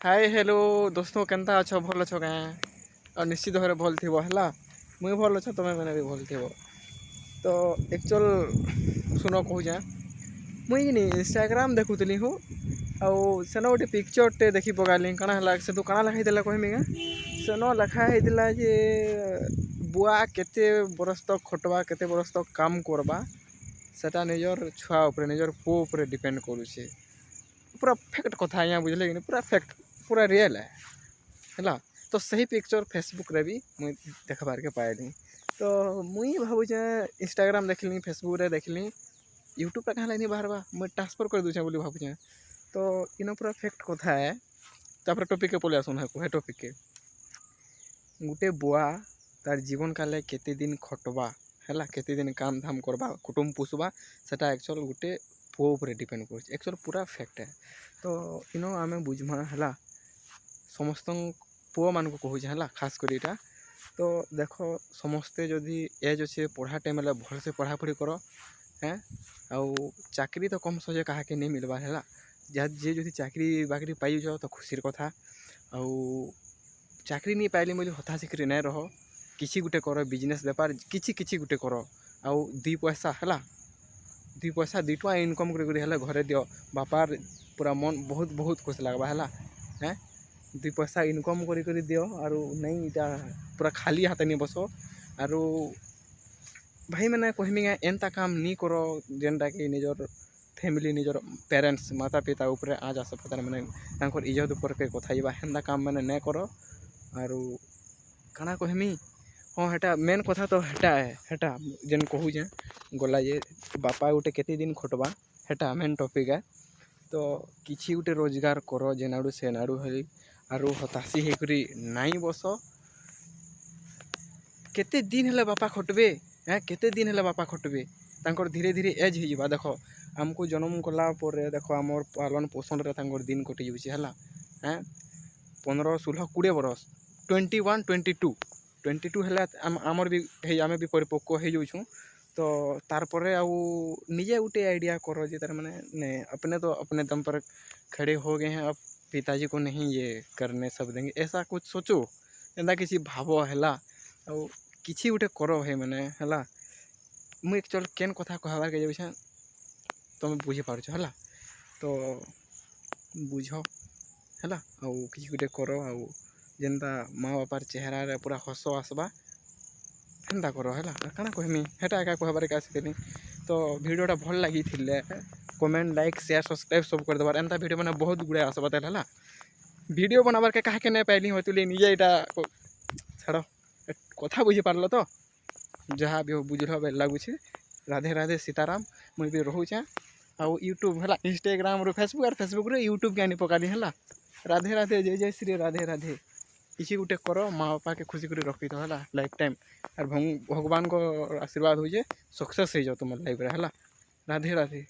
Hi hello दोस्तों केनता अछ भल अछ क्या और निश्चित भाव भल थी है मुई भल अछ तुम्हें मैंने भी भल थी तो एक्चुअल सुन कहूँ मुई नी इंस्टाग्राम देखुली हूँ आउ सेन गोटे पिक्चरटे देखी पकाली काना है से तो काना लिखाई कहमी क्या सेन लिखाई जे बुआ केते बरस तक खटवा केते बरस तक काम करवा सेटा निजर छुआ उपर निजर पुओ उपर डिपेंड करुचे पूरा फैक्ट कथा आज्ञा बुझे कि पूरा फैक्ट पूरा रियल है तो सही पिक्चर फेसबुक रे भी मुई देखबार के पाएली तो मुई भावुचे इंस्टाग्राम देखली फेसबुक रे देखली यूट्यूब पे कहाँ नहीं बाहरवा मुई ट्रांसफर कर दूचे बोली भावुचे तो इन पूरा फैक्ट कथा है तापर टॉपिक के पले आसुन है टॉपिक के गोटे बुआ तार जीवन काले केते दिन खटवा है केते दिन काम धाम करवा कुटुंब पोषवा सेटा एक्चुअल गोटे पुओ उपर डिपेंड कर एक्चुअल पूरा फैक्ट है तो इन आम बुझमा है समस्त पुओ मान को कहूँ है खास कर इटा तो देख समस्ते जदि एज अच्छे पढ़ा टाइम भल से पढ़ापढ़ी कर हैं आउ चाकरी तो कम सजे कहा के नहीं मिलवा है जे जो चाकरी बाकरी पाई तो खुशी कथा आउ चाकरी नहीं पाइली बोली हताश कर नहीं रह किसी गुटे कर बिजनेस बेपार किसी गुटे कर आउ दी पैसा है दी पैसा 2 टका इनकम कर घरे दियो बापार पूरा मन बहुत बहुत खुश लगवा है हैं 2 पैसा इनकम कर दियो आर नहीं इटा पूरा खाली हाथ नहीं बस आर भाई मैंने कहमी एंता काम नहीं करो जेनटा कि निजर फैमिली निजर पेरेंट्स माता पिता ऊपर आज आस पता मैंने इज्जत ऊपर के कथा हेन्ता काम मैंने नहीं करो आर काना कहमी हाँ हेटा मेन कथा तो हेटा है हेटा जेन कहूँ गला जे बापा गोटे केते दिन खटवा हेटा मेन टॉपिक है तो किसी गोटे रोजगार कर जेन आड़ू से आड़ू है आरु हताशी होकरी नाई बस केते दिन है बापा खटबे हैं केते दिन है बापा खटबे तांकर धीरे धीरे एज हो देख आमको जन्म कला देख आमर पालन पोषण रे तांकर दिन कटि जाऊँचे है हैं 15 16 20 बरस 21 22 है आमर भी आम भी परिपक्व हो जाऊँ तो तारपर आउ निजे गोटे आइडिया करो जे तार मैंने ने अपने तो अपने दम पर खड़े हो गए हैं अब पिताजी को नहीं ये करने सब देंगे ऐसा कुछ सोचो एंता किसी भाव है किसी गोटे करो है मैंने है मुझे एक्चुअल केन कथा कहबार के जाऊँ तुम बुझीपार है तो बुझ है आउ किसी गोटे कर आउ जेनता माँ बापार चेहरा रे पूरा हस आसबा हेन्ता कर है काना कहमी हेटा एका कहबार के आसी तो वीडियोटा भल लगी कमेंट लाइक शेयर सब्सक्राइब सब कर देवार एंता वीडियो मैंने बहुत गुड़े आसबा है वीडियो बनाबार के कहा के नहीं पाइली होतुली निजे यहाँ छाड़ कथा बुझी पारल तो जहाँ भी हो बुझल बे लगुच राधे राधे सीताराम मुझे भी रोचे आउ यूट्यूब है इंस्टाग्राम रो फेसबुक रे यूट्यूब के आनी पकाली है राधे राधे जय जय श्री राधे राधे किसी गोटे कर माँ बापा के खुशी कर रखी तो है लाइफ टाइम और भगवान को आशीर्वाद हो सक्सेस हो जाओ तुम लाइफ रे है राधे राधे।